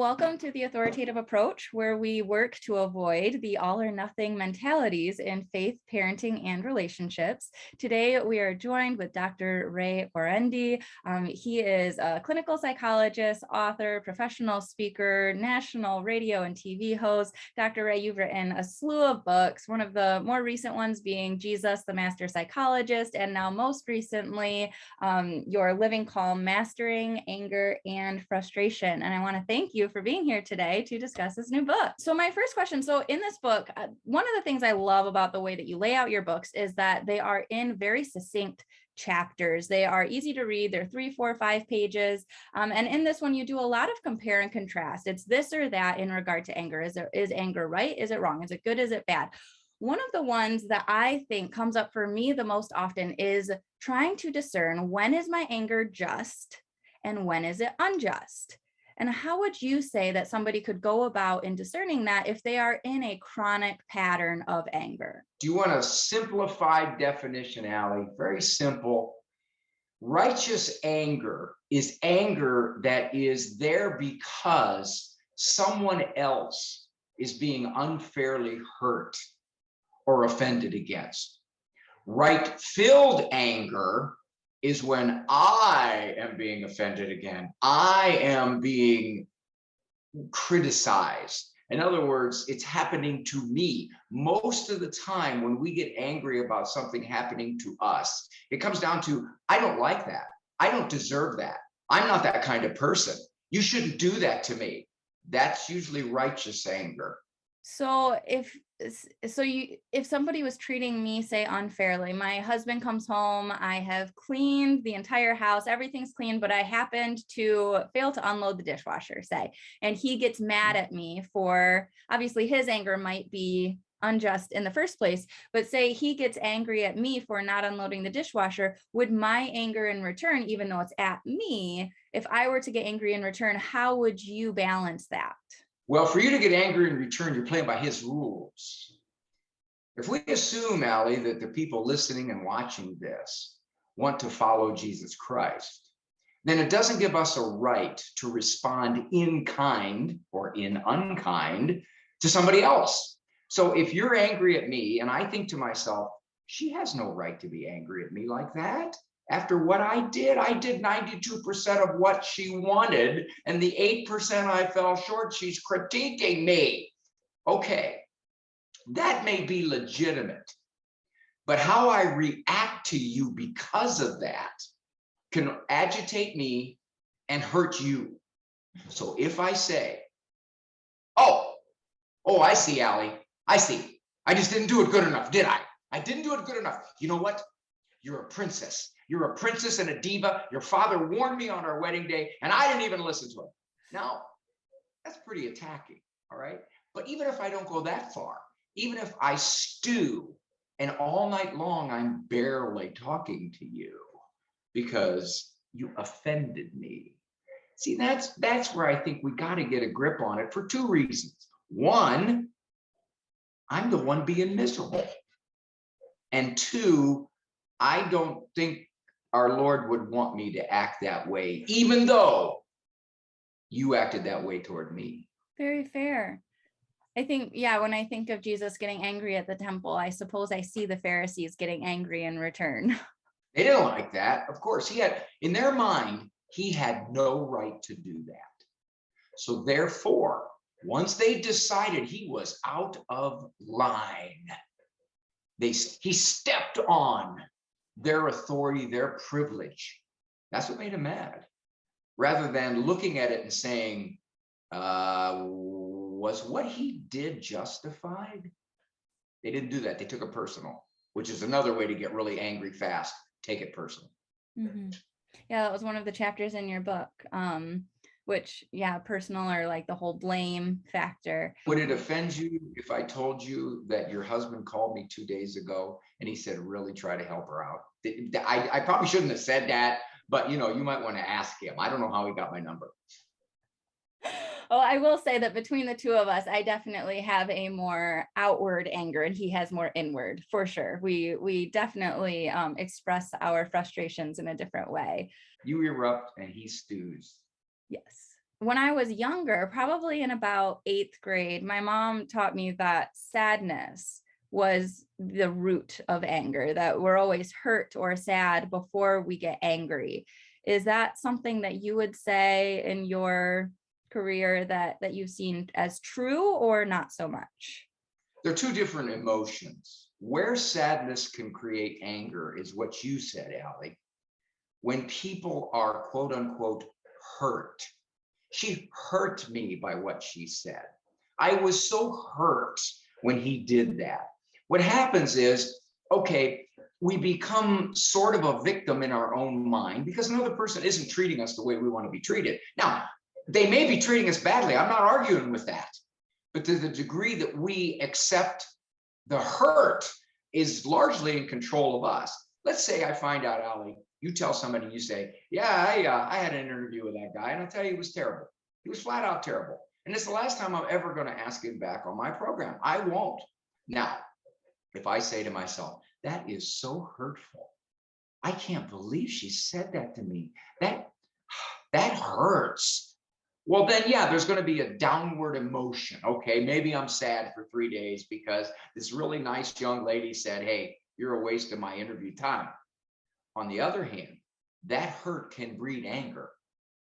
Welcome to the Authoritative Approach, where we work to avoid the all or nothing mentalities in faith, parenting, and relationships. Today, we are joined with Dr. Ray Guarendi. He is a clinical psychologist, author, professional speaker, national radio and TV host. Dr. Ray, you've written a slew of books, one of the more recent ones being Jesus, the Master Psychologist, and now most recently, your Living Calm, Mastering Anger and Frustration. And I want to thank you for being here today to discuss this new book. So my first question, so in this book, one of the things I love about the way that you lay out your books is that they are in very succinct chapters. They are easy to read. They're 3, 4, 5 pages. And in this one, you do a lot of compare and contrast. It's this or that in regard to anger. Is anger right? Is it wrong? Is it good? Is it bad? One of the ones that I think comes up for me the most often is trying to discern when is my anger just and when is it unjust? And how would you say that somebody could go about in discerning that if they are in a chronic pattern of anger? Do you want a simplified definition, Allie? Very simple. Righteous anger is anger that is there because someone else is being unfairly hurt or offended against. Right-filled anger is when I am being offended again. I am being criticized. In other words, it's happening to me. Most of the time when we get angry about something happening to us, it comes down to, I don't like that. I don't deserve that. I'm not that kind of person. You shouldn't do that to me. That's usually righteous anger. So if somebody was treating me, say, unfairly, my husband comes home, I have cleaned the entire house, everything's clean, but I happened to fail to unload the dishwasher, say, and he gets mad at me for, obviously his anger might be unjust in the first place, but say he gets angry at me for not unloading the dishwasher, would my anger in return, even though it's at me, if I were to get angry in return, how would you balance that? Well, for you to get angry in return, you're playing by his rules. If we assume, Allie, that the people listening and watching this want to follow Jesus Christ, then it doesn't give us a right to respond in kind or in unkind to somebody else. So if you're angry at me and I think to myself, she has no right to be angry at me like that. After what I did 92% of what she wanted, and the 8% I fell short, she's critiquing me. Okay, that may be legitimate, but how I react to you because of that can agitate me and hurt you. So if I say, oh, I see, Allie, I see. I just didn't do it good enough, did I? I didn't do it good enough. You know what? You're a princess. You're a princess and a diva. Your father warned me on our wedding day, and I didn't even listen to him. Now, that's pretty attacking, all right? But even if I don't go that far, even if I stew and all night long I'm barely talking to you because you offended me. See, that's where I think we got to get a grip on it for 2 reasons. One, I'm the one being miserable. And 2, I don't think our Lord would want me to act that way, even though you acted that way toward me. Very fair. I think, yeah, when I think of Jesus getting angry at the temple, I suppose I see the Pharisees getting angry in return. They didn't like that. Of course, he had, in their mind, he had no right to do that. So therefore, once they decided he was out of line, he stepped on their authority, their privilege. That's what made him mad. Rather than looking at it and saying, was what he did justified? They didn't do that. They took it personal, which is another way to get really angry fast. Take it personal. Mm-hmm. Yeah, that was one of the chapters in your book, which, yeah, personal, or like the whole blame factor. Would it offend you if I told you that your husband called me 2 days ago and he said, really try to help her out? I probably shouldn't have said that, but you might want to ask him. I don't know how he got my number. Well, I will say that between the two of us, I definitely have a more outward anger and he has more inward, for sure. We definitely express our frustrations in a different way. You erupt and he stews. Yes. when I was younger, probably in about 8th grade, my mom taught me that sadness was the root of anger, that we're always hurt or sad before we get angry. Is that something that you would say in your career that you've seen as true, or not so much? They're two different emotions. Where sadness can create anger is what you said, Allie. When people are quote unquote hurt. She hurt me by what she said. I was so hurt when he did that. What happens is, okay, we become sort of a victim in our own mind because another person isn't treating us the way we want to be treated. Now, they may be treating us badly. I'm not arguing with that. But to the degree that we accept the hurt is largely in control of us. Let's say I find out, Allie, you tell somebody, you say, yeah, I had an interview with that guy, and I'll tell you, he was terrible. He was flat out terrible. And it's the last time I'm ever going to ask him back on my program. I won't. Now, if I say to myself, that is so hurtful. I can't believe she said that to me. That hurts. Well, then, yeah, there's going to be a downward emotion. Okay, maybe I'm sad for 3 days because this really nice young lady said, hey, you're a waste of my interview time. On the other hand, that hurt can breed anger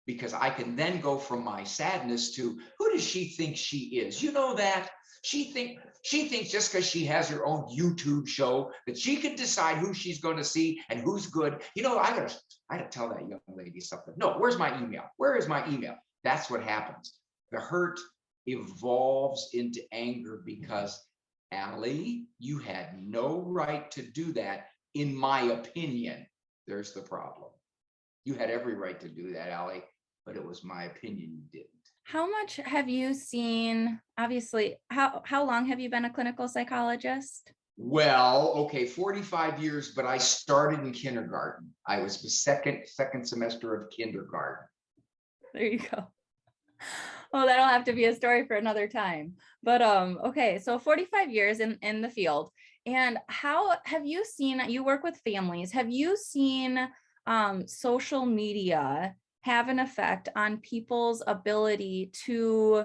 because I can then go from my sadness to who does she think she is? You know that? She thinks just because she has her own YouTube show that she can decide who she's going to see and who's good. You know, I gotta tell that young lady something. No, where's my email? Where is my email? That's what happens. The hurt evolves into anger because, Allie, you had no right to do that, in my opinion. There's the problem. You had every right to do that, Allie, but it was my opinion you didn't. How much have you seen, obviously, how long have you been a clinical psychologist? Well, okay, 45 years, but I started in kindergarten. I was the second semester of kindergarten. There you go. Oh, that'll have to be a story for another time. But okay, so 45 years in the field. And how have you seen, you work with families, have you seen social media have an effect on people's ability to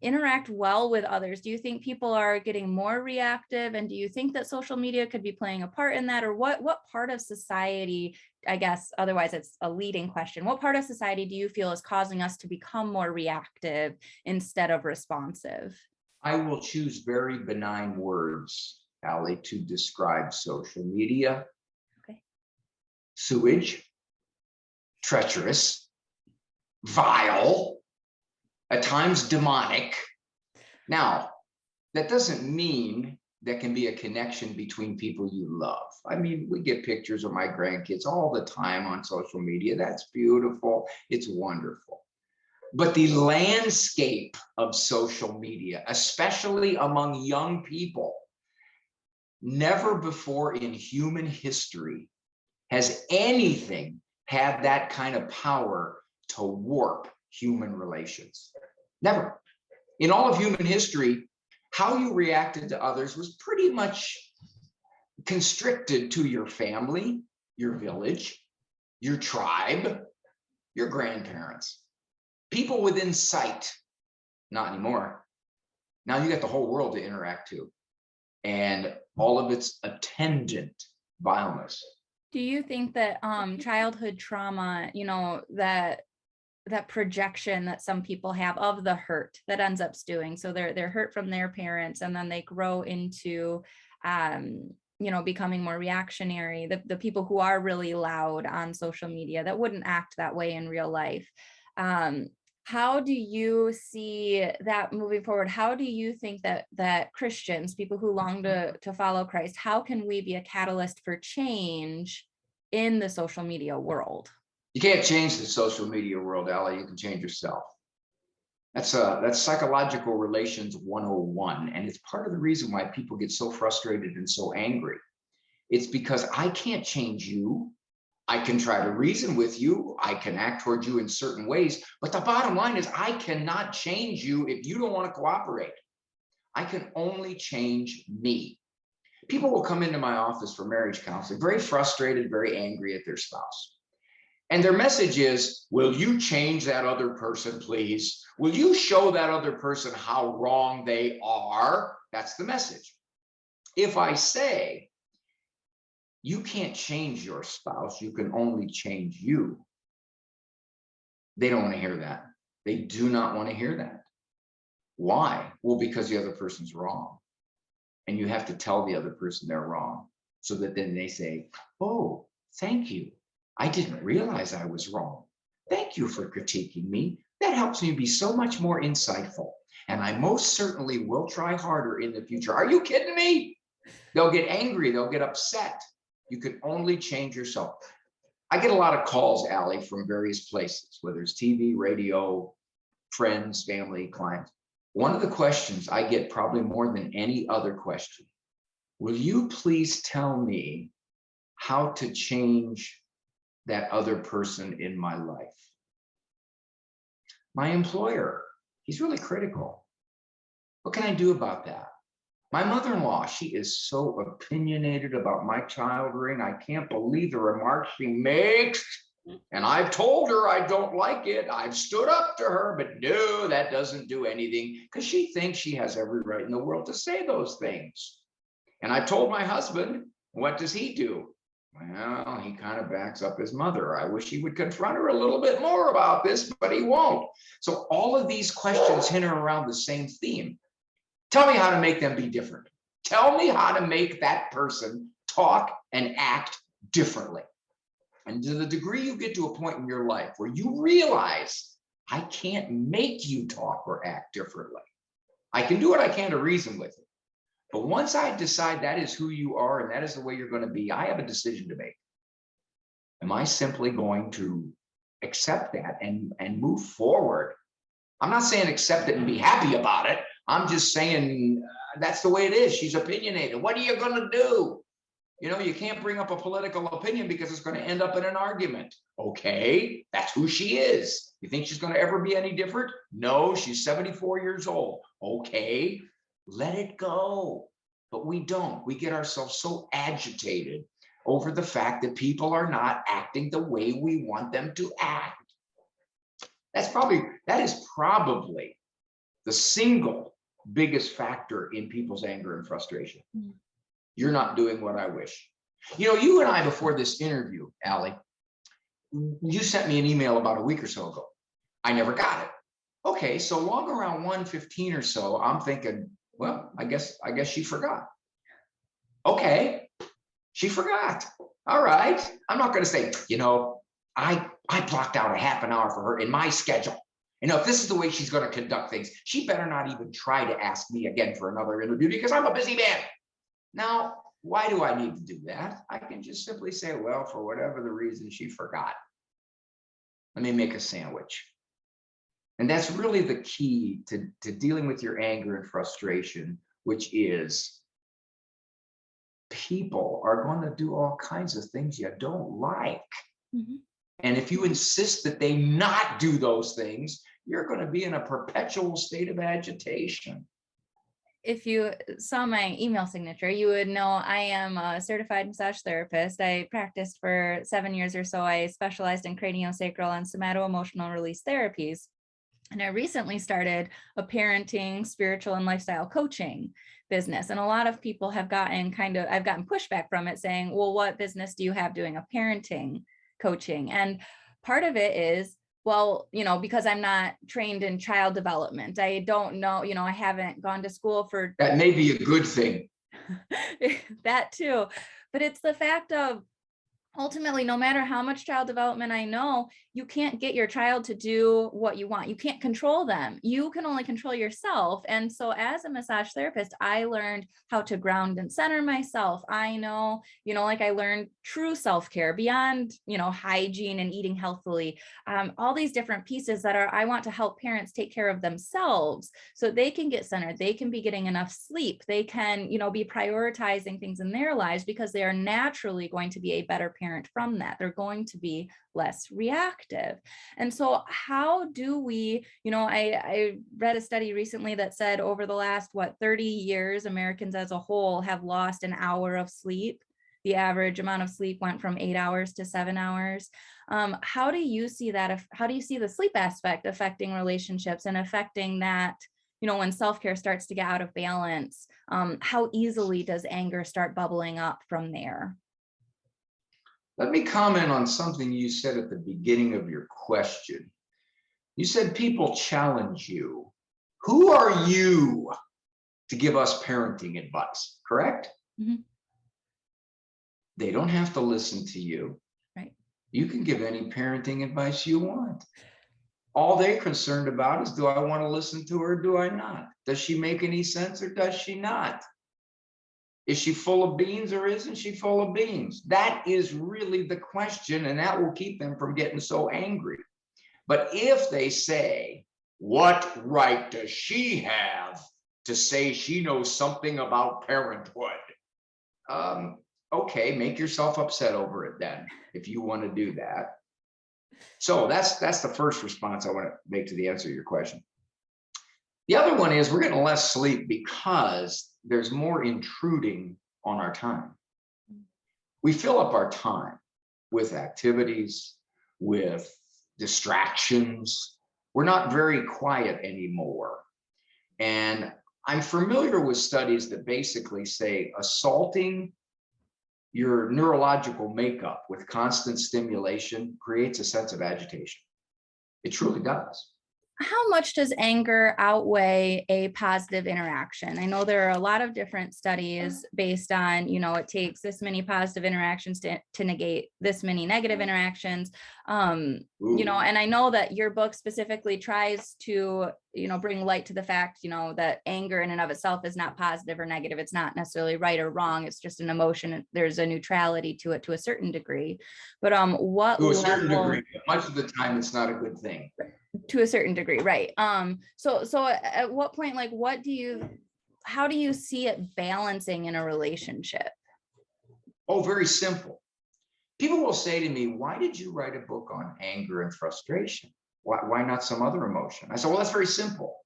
interact well with others? Do you think people are getting more reactive? And do you think that social media could be playing a part in that? Or what part of society, I guess, otherwise it's a leading question, what part of society do you feel is causing us to become more reactive instead of responsive? I will choose very benign words, Allie, to describe social media. Okay. Sewage, treacherous, vile, at times demonic. Now, that doesn't mean there can be a connection between people you love. I mean, we get pictures of my grandkids all the time on social media. That's beautiful. It's wonderful. But the landscape of social media, especially among young people, never before in human history has anything had that kind of power to warp human relations. Never. In all of human history, how you reacted to others was pretty much constricted to your family, your village, your tribe, your grandparents, people within sight. Not anymore. Now you got the whole world to interact to, and all of its attendant vileness. Do you think that childhood trauma, that projection that some people have of the hurt that ends up stewing, so they're hurt from their parents and then they grow into becoming more reactionary, the people who are really loud on social media that wouldn't act that way in real life, how do you see that moving forward? How do you think that Christians, people who long to follow Christ, how can we be a catalyst for change in the social media world? You can't change the social media world, Allie. You can change yourself. That's psychological relations 101. And it's part of the reason why people get so frustrated and so angry. It's because I can't change you. I can try to reason with you. I can act toward you in certain ways. But the bottom line is I cannot change you if you don't want to cooperate. I can only change me. People will come into my office for marriage counseling, very frustrated, very angry at their spouse. And their message is, will you change that other person, please? Will you show that other person how wrong they are? That's the message. If I say, you can't change your spouse, you can only change you, they don't want to hear that. They do not want to hear that. Why? Well, because the other person's wrong. And you have to tell the other person they're wrong, so that then they say, oh, thank you. I didn't realize I was wrong. Thank you for critiquing me. That helps me be so much more insightful. And I most certainly will try harder in the future. Are you kidding me? They'll get angry. They'll get upset. You can only change yourself. I get a lot of calls, Allie, from various places, whether it's TV, radio, friends, family, clients. One of the questions I get probably more than any other question, will you please tell me how to change that other person in my life? My employer, he's really critical. What can I do about that? My mother-in-law, she is so opinionated about my child rearing. I can't believe the remarks she makes. And I've told her I don't like it. I've stood up to her, but no, that doesn't do anything, because she thinks she has every right in the world to say those things. And I told my husband, what does he do? Well, he kind of backs up his mother. I wish he would confront her a little bit more about this, but he won't. So all of these questions hinge around the same theme. Tell me how to make them be different. Tell me how to make that person talk and act differently. And to the degree you get to a point in your life where you realize, I can't make you talk or act differently. I can do what I can to reason with you. But once I decide that is who you are and that is the way you're going to be, I have a decision to make. Am I simply going to accept that and move forward? I'm not saying accept it and be happy about it. I'm just saying that's the way it is. She's opinionated. What are you going to do? You know, you can't bring up a political opinion because it's going to end up in an argument. Okay, that's who she is. You think she's going to ever be any different? No, she's 74 years old. Okay, let it go. But we don't. We get ourselves so agitated over the fact that people are not acting the way we want them to act. That is probably the single biggest factor in people's anger and frustration. You're not doing what I wish. You know, you and I, before this interview, Allie, you sent me an email about a week or so ago. I never got it. Okay, so along around 1:15 or so, I'm thinking, well, I guess she forgot. Okay, she forgot. All right. I'm not going to say, you know, I blocked out a half an hour for her in my schedule. You know, if this is the way she's going to conduct things, she better not even try to ask me again for another interview because I'm a busy man. Now, why do I need to do that? I can just simply say, well, for whatever the reason, she forgot. Let me make a sandwich. And that's really the key to dealing with your anger and frustration, which is people are going to do all kinds of things you don't like. Mm-hmm. And if you insist that they not do those things, you're going to be in a perpetual state of agitation. If you saw my email signature, you would know I am a certified massage therapist. I practiced for 7 years or so. I specialized in craniosacral and somato-emotional release therapies. And I recently started a parenting, spiritual, and lifestyle coaching business. And a lot of people have gotten I've gotten pushback from it saying, well, what business do you have doing a parenting coaching? And part of it is, well, you know, because I'm not trained in child development, I don't know, you know, I haven't gone to school for. That may be a good thing. That too. But it's the fact of, ultimately, no matter how much child development I know, you can't get your child to do what you want. You can't control them. You can only control yourself. And so as a massage therapist, I learned how to ground and center myself. I know, you know, like I learned true self-care beyond, you know, hygiene and eating healthily. All these different pieces that I want to help parents take care of themselves so they can get centered. They can be getting enough sleep. They can, you know, be prioritizing things in their lives because they are naturally going to be a better parent from that. They're going to be less reactive. And so how do we, you know, I read a study recently that said over the last, 30 years, Americans as a whole have lost an hour of sleep the average amount of sleep went from 8 hours to 7 hours. How do you see that? How do you see the sleep aspect affecting relationships and affecting that, when self-care starts to get out of balance? How easily does anger start bubbling up from there? Let me comment on something you said at the beginning of your question. You said people challenge you. Who are you to give us parenting advice, correct? Mm-hmm. They don't have to listen to you. Right. You can give any parenting advice you want. All they're concerned about is, do I want to listen to her or do I not? Does she make any sense or does she not? Is she full of beans or isn't she full of beans? That is really the question, and that will keep them from getting so angry. But if they say, what right does she have to say she knows something about parenthood? Okay, make yourself upset over it then, if you want to do that. So that's the first response I want to make to the answer to your question. The other one is we're getting less sleep because there's more intruding on our time. We fill up our time with activities, with distractions. We're not very quiet anymore. And I'm familiar with studies that basically say assaulting your neurological makeup with constant stimulation creates a sense of agitation. It truly does. How much does anger outweigh a positive interaction? I know there are a lot of different studies based on, it takes this many positive interactions to negate this many negative interactions. And I know that your book specifically tries to, bring light to the fact, that anger in and of itself is not positive or negative. It's not necessarily right or wrong. It's just an emotion. There's a neutrality to it to a certain degree. But what to a certain degree, much of the time it's not a good thing. To a certain degree, right? So at what point, how do you see it balancing in a relationship? Oh, very simple. People will say to me, why did you write a book on anger and frustration? Why not some other emotion? I said, well, that's very simple.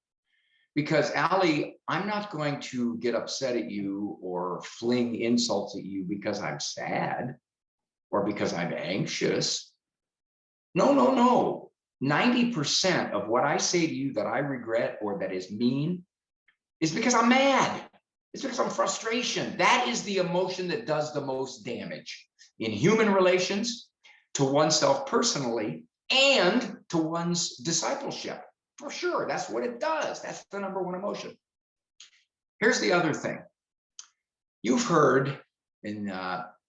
Because Allie, I'm not going to get upset at you or fling insults at you because I'm sad or because I'm anxious. No. 90% of what I say to you that I regret or that is mean is because I'm mad. It's because I'm frustration. That is the emotion that does the most damage in human relations, to oneself personally, and to one's discipleship. For sure, that's what it does. That's the number one emotion. Here's the other thing. You've heard in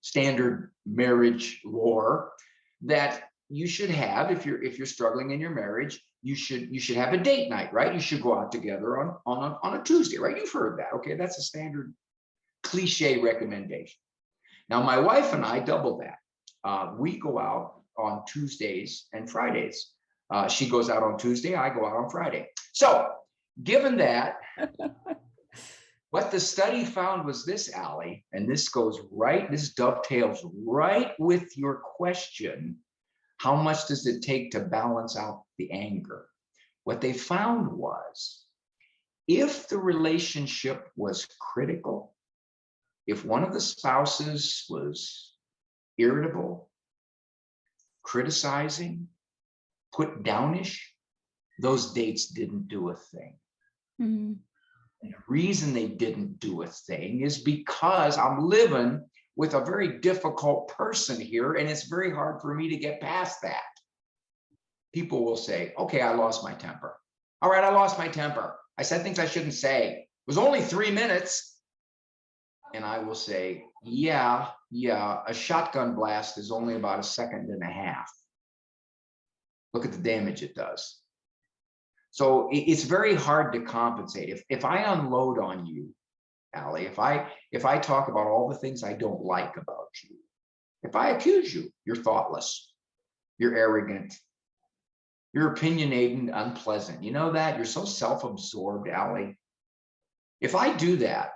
standard marriage lore that you should have, if you're struggling in your marriage, you should have a date night, right? You should go out together on a Tuesday, right? You've heard that. Okay, that's a standard cliche recommendation. Now, my wife and I double that. We go out on Tuesdays and Fridays. She goes out on Tuesday, I go out on Friday. So, given that, what the study found was this, Allie, and this dovetails right with your question. How much does it take to balance out the anger? What they found was, if the relationship was critical, if one of the spouses was irritable, criticizing, put downish, those dates didn't do a thing. Mm-hmm. And the reason they didn't do a thing is because I'm living with a very difficult person here, and it's very hard for me to get past that. People will say, okay, I lost my temper. All right, I lost my temper. I said things I shouldn't say. It was only 3 minutes. And I will say, yeah, a shotgun blast is only about 1.5 seconds. Look at the damage it does. So it's very hard to compensate. If I unload on you, Allie, if I talk about all the things I don't like about you, if I accuse you, you're thoughtless, you're arrogant, you're opinionated and unpleasant. You know that? You're so self-absorbed, Allie. If I do that,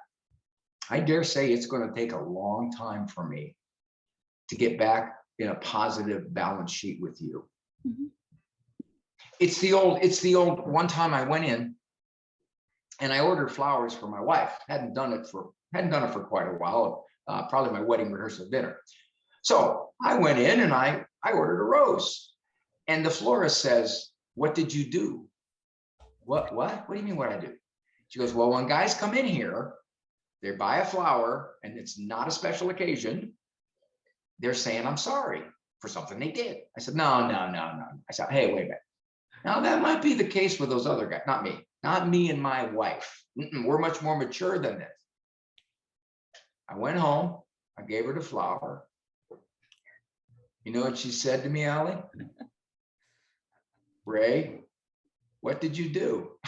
I dare say it's going to take a long time for me to get back in a positive balance sheet with you. Mm-hmm. It's the old one time I went in and I ordered flowers for my wife. Hadn't done it for quite a while. probably my wedding rehearsal dinner. So I went in and I ordered a rose. And the florist says, "What did you do?" What? What do you mean what I do? She goes, "Well, when guys come in here, they buy a flower and it's not a special occasion. They're saying, 'I'm sorry' for something they did." I said, no. I said, "Hey, wait a minute. Now that might be the case with those other guys, not me and my wife. We're much more mature than this." I went home. I gave her the flower. You know what she said to me, Allie? "Ray, what did you do?"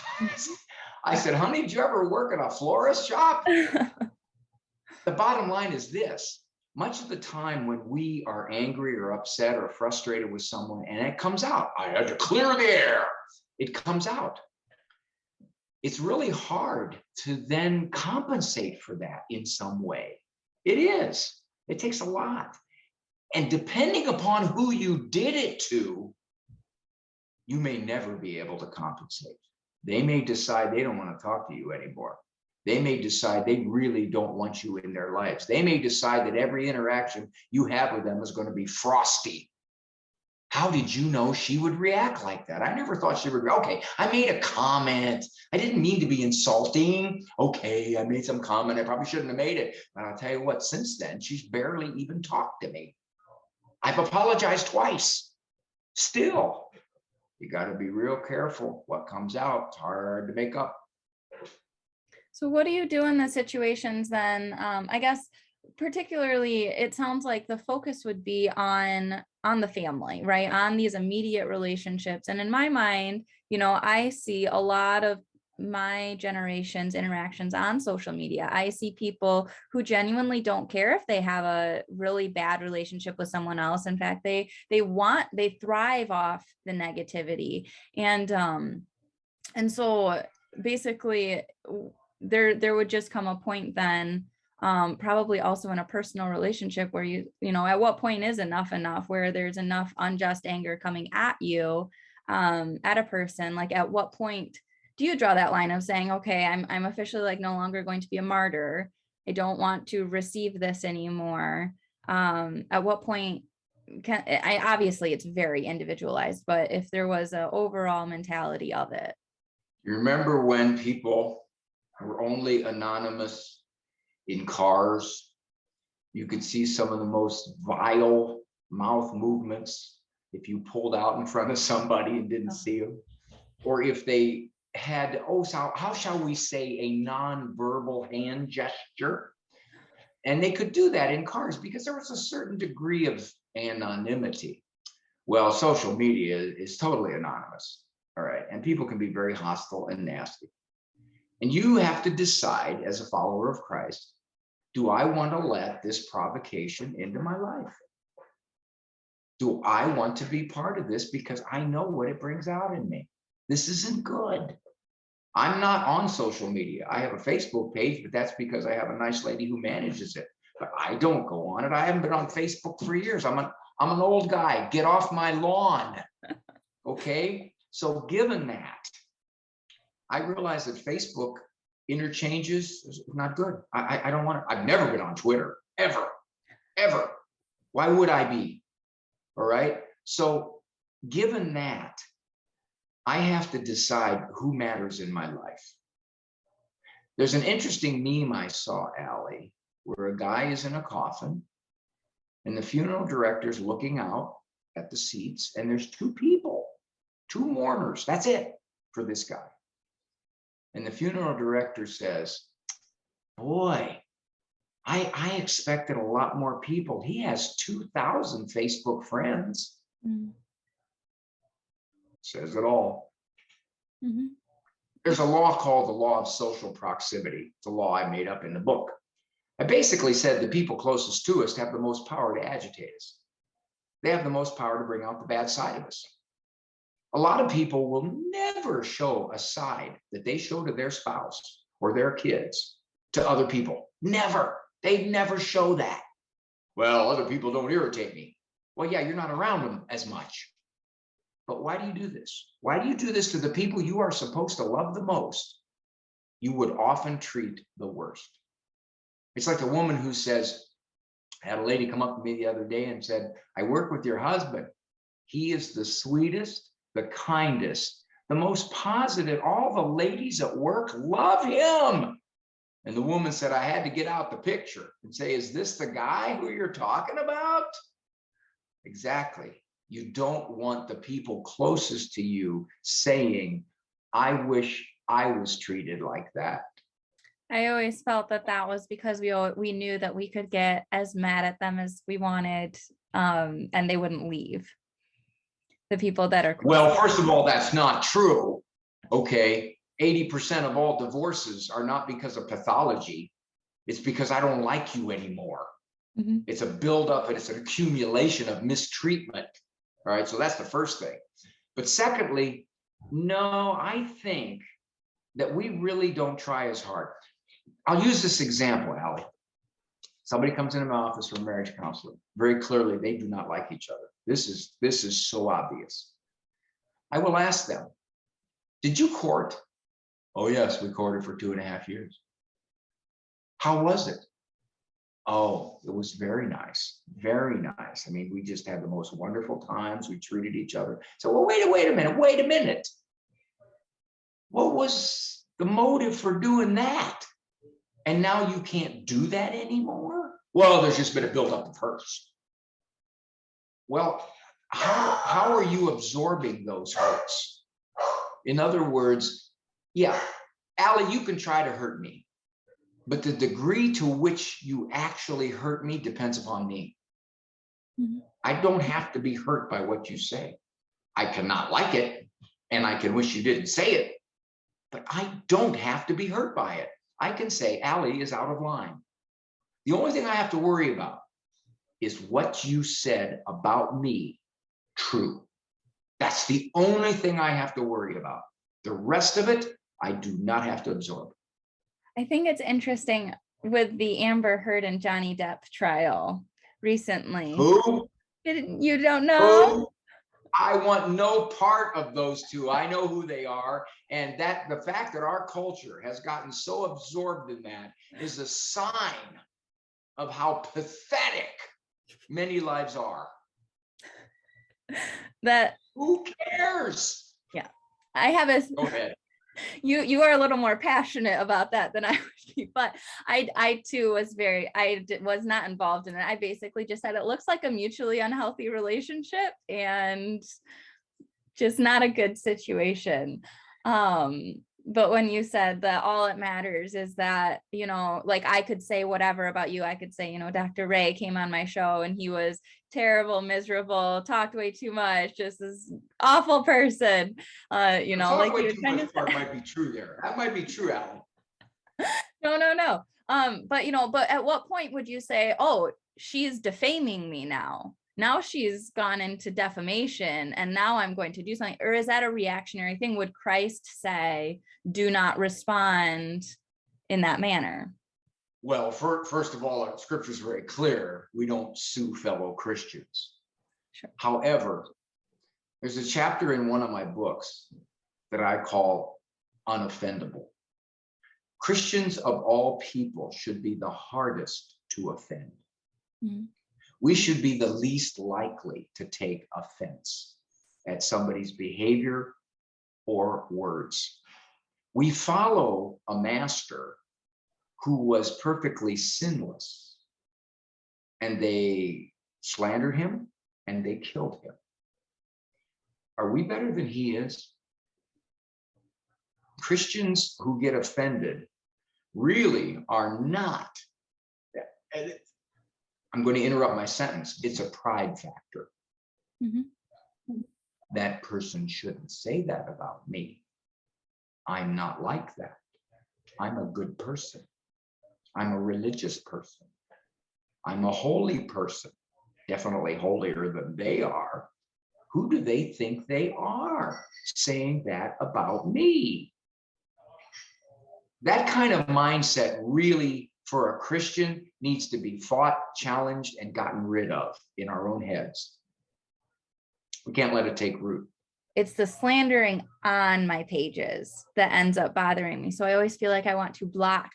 I said, "Honey, did you ever work at a florist shop?" The bottom line is this. Much of the time when we are angry or upset or frustrated with someone, and it comes out, I had to clear the air. It comes out. It's really hard to then compensate for that in some way. It is. It takes a lot. And depending upon who you did it to, you may never be able to compensate. They may decide they don't want to talk to you anymore. They may decide they really don't want you in their lives. They may decide that every interaction you have with them is going to be frosty. How did you know she would react like that? I never thought she would. Okay, I made a comment. I didn't mean to be insulting. Okay, I made some comment. I probably shouldn't have made it. But I'll tell you what, since then, she's barely even talked to me. I've apologized twice. Still, you got to be real careful what comes out. It's hard to make up. So what do you do in the situations then? I guess particularly, it sounds like the focus would be on the family, right? On these immediate relationships. And in my mind, I see a lot of my generation's interactions on social media. I see people who genuinely don't care if they have a really bad relationship with someone else. In fact, they thrive off the negativity. And so basically there would just come a point then, probably also in a personal relationship where at what point is enough, where there's enough unjust anger coming at you, at a person. Like, at what point do you draw that line of saying, okay, I'm officially like no longer going to be a martyr. I don't want to receive this anymore. At what point obviously it's very individualized, but if there was an overall mentality of it. You remember when people were only anonymous in cars? You could see some of the most vile mouth movements if you pulled out in front of somebody and didn't see them. Or if they had, how shall we say, a non-verbal hand gesture. And they could do that in cars because there was a certain degree of anonymity. Well, social media is totally anonymous. All right. And people can be very hostile and nasty. And you have to decide as a follower of Christ, do I want to let this provocation into my life? Do I want to be part of this because I know what it brings out in me? This isn't good. I'm not on social media. I have a Facebook page, but that's because I have a nice lady who manages it. But I don't go on it. I haven't been on Facebook for years. I'm an old guy. Get off my lawn. Okay? So given that, I realize that Facebook interchanges is not good. I don't want to. I've never been on Twitter, ever. Why would I be? All right. So given that, I have to decide who matters in my life. There's an interesting meme I saw, Allie, where a guy is in a coffin and the funeral director's looking out at the seats, and there's two people, two mourners. That's it for this guy. And the funeral director says, boy, I expected a lot more people. He has 2,000 Facebook friends. Mm. Says it all. Mm-hmm. There's a law called the law of social proximity. It's a law I made up in the book. I basically said the people closest to us have the most power to agitate us. They have the most power to bring out the bad side of us. A lot of people will never show a side that they show to their spouse or their kids to other people. Never. They never show that. Well, other people don't irritate me. Well, yeah, you're not around them as much. But why do you do this? Why do you do this to the people you are supposed to love the most? You would often treat the worst. It's like the woman who says, I had a lady come up to me the other day and said, I work with your husband. He is the sweetest, the kindest, the most positive. All the ladies at work love him. And the woman said, I had to get out the picture and say, is this the guy who you're talking about? Exactly. You don't want the people closest to you saying, I wish I was treated like that. I always felt that that was because we knew that we could get as mad at them as we wanted, and they wouldn't leave. The people that are close. Well, first of all, that's not true. Okay. 80% of all divorces are not because of pathology. It's because I don't like you anymore. Mm-hmm. It's a buildup and it's an accumulation of mistreatment. All right. So that's the first thing. But secondly, no, I think that we really don't try as hard. I'll use this example, Allie. Somebody comes into my office for marriage counseling. Very clearly, they do not like each other. This is so obvious. I will ask them, did you court? Oh, yes, we courted for 2.5 years. How was it? Oh, it was very nice. Very nice. I mean, we just had the most wonderful times. We treated each other. So, well, wait a minute. What was the motive for doing that? And now you can't do that anymore? Well, there's just been a buildup of hurts. Well, how are you absorbing those hurts? In other words, yeah, Allie, you can try to hurt me, but the degree to which you actually hurt me depends upon me. Mm-hmm. I don't have to be hurt by what you say. I cannot like it, and I can wish you didn't say it, but I don't have to be hurt by it. I can say, Allie is out of line. The only thing I have to worry about is what you said about me true. That's the only thing I have to worry about. The rest of it, I do not have to absorb. I think it's interesting with the Amber Heard and Johnny Depp trial recently. Who? You don't know? Who? I want no part of those two. I know who they are. And that the fact that our culture has gotten so absorbed in that is a sign of how pathetic many lives are. Who cares? Yeah. I have a Go ahead. You are a little more passionate about that than I would be, but I too was not involved in it. I basically just said it looks like a mutually unhealthy relationship and just not a good situation. But when you said that all it matters is that, like I could say whatever about you, I could say, Dr. Ray came on my show and he was terrible, miserable, talked way too much, just this awful person. Like you kind of part might be true there. That might be true, Allie. No. But at what point would you say, oh, she's defaming me now? Now she's gone into defamation and now I'm going to do something. Or is that a reactionary thing? Would Christ say, do not respond in that manner? Well, first of all, our scripture is very clear. We don't sue fellow Christians. Sure. However, there's a chapter in one of my books that I call unoffendable. Christians of all people should be the hardest to offend. Mm-hmm. We should be the least likely to take offense at somebody's behavior or words. We follow a master who was perfectly sinless, and they slandered him and they killed him. Are we better than he is? Christians who get offended really are not. I'm going to interrupt my sentence. It's a pride factor. Mm-hmm. That person shouldn't say that about me. I'm not like that. I'm a good person. I'm a religious person. I'm a holy person, definitely holier than they are. Who do they think they are saying that about me? That kind of mindset really, for a Christian, needs to be fought, challenged, and gotten rid of in our own heads. We can't let it take root. It's the slandering on my pages that ends up bothering me. So I always feel like I want to block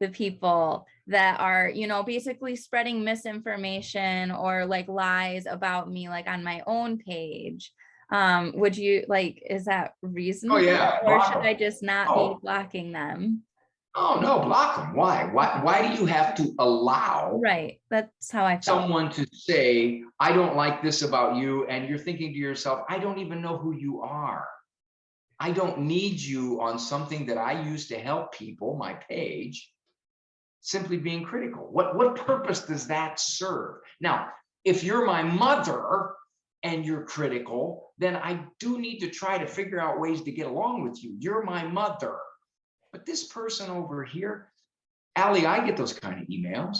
the people that are, basically spreading misinformation or like lies about me, like on my own page. Would you like, is that Oh reasonable, yeah, or block should them. I just not be Oh, blocking them? oh no, block them. Why? Why do you have to allow Right. That's how I felt. someone to say, I don't like this about you, and you're thinking to yourself, I don't even know who you are. I don't need you on something that I use to help people, my page, simply being critical. What purpose does that serve? Now, if you're my mother and you're critical, then I do need to try to figure out ways to get along with you. You're my mother. But this person over here, Allie, I get those kind of emails.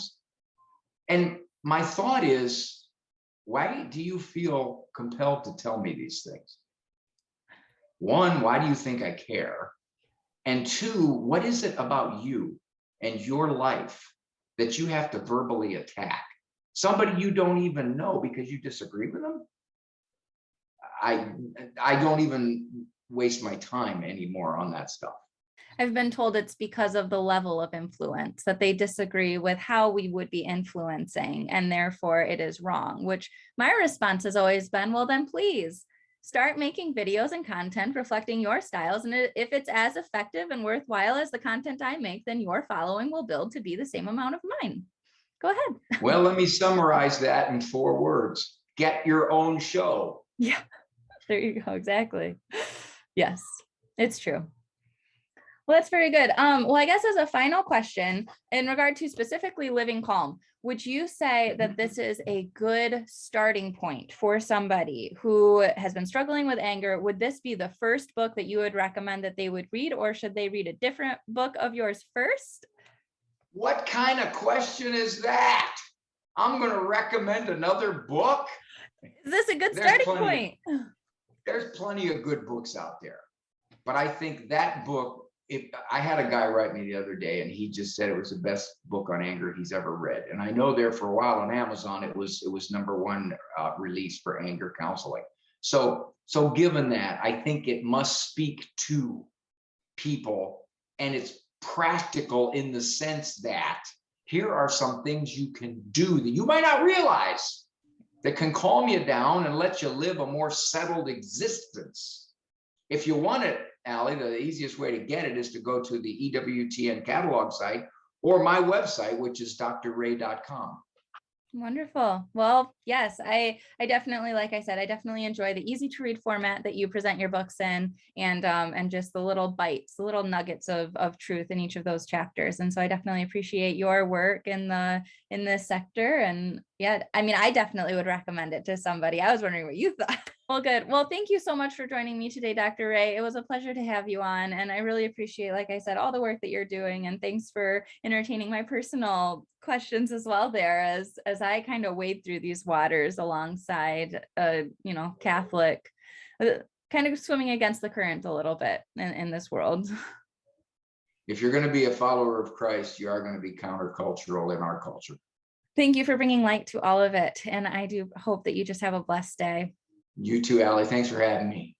And my thought is, why do you feel compelled to tell me these things? One, why do you think I care? And two, what is it about you and your life that you have to verbally attack? Somebody you don't even know because you disagree with them? I don't even waste my time anymore on that stuff. I've been told it's because of the level of influence, that they disagree with how we would be influencing, and therefore it is wrong, which my response has always been, well, then please start making videos and content reflecting your styles. And if it's as effective and worthwhile as the content I make, then your following will build to be the same amount of mine. Go ahead. Well, let me summarize that in 4 words. Get your own show. Yeah, there you go. Exactly. Yes, it's true. Well, that's very good. Well, I guess as a final question, in regard to specifically Living Calm, would you say that this is a good starting point for somebody who has been struggling with anger? Would this be the first book that you would recommend that they would read, or should they read a different book of yours first? What kind of question is that? I'm going to recommend another book? Is this a good starting point? There's plenty of good books out there. But I think that book, I had a guy write me the other day, and he just said it was the best book on anger he's ever read. And I know there for a while on Amazon, it was #1 release for anger counseling. So given that, I think it must speak to people, and it's practical in the sense that here are some things you can do that you might not realize that can calm you down and let you live a more settled existence. If you want it, Allie, the easiest way to get it is to go to the EWTN catalog site or my website, which is drray.com. Wonderful. Well, yes, I definitely, like I said, I definitely enjoy the easy to read format that you present your books in, and just the little bites, the little nuggets of truth in each of those chapters. And so I definitely appreciate your work in this sector. And yeah, I mean, I definitely would recommend it to somebody. I was wondering what you thought. Well, good. Well, thank you so much for joining me today, Dr. Ray. It was a pleasure to have you on, and I really appreciate, like I said, all the work that you're doing. And thanks for entertaining my personal questions as well there, as I kind of wade through these waters alongside Catholic, kind of swimming against the current a little bit in this world. If you're going to be a follower of Christ, you are going to be countercultural in our culture. Thank you for bringing light to all of it. And I do hope that you just have a blessed day. You too, Allie. Thanks for having me.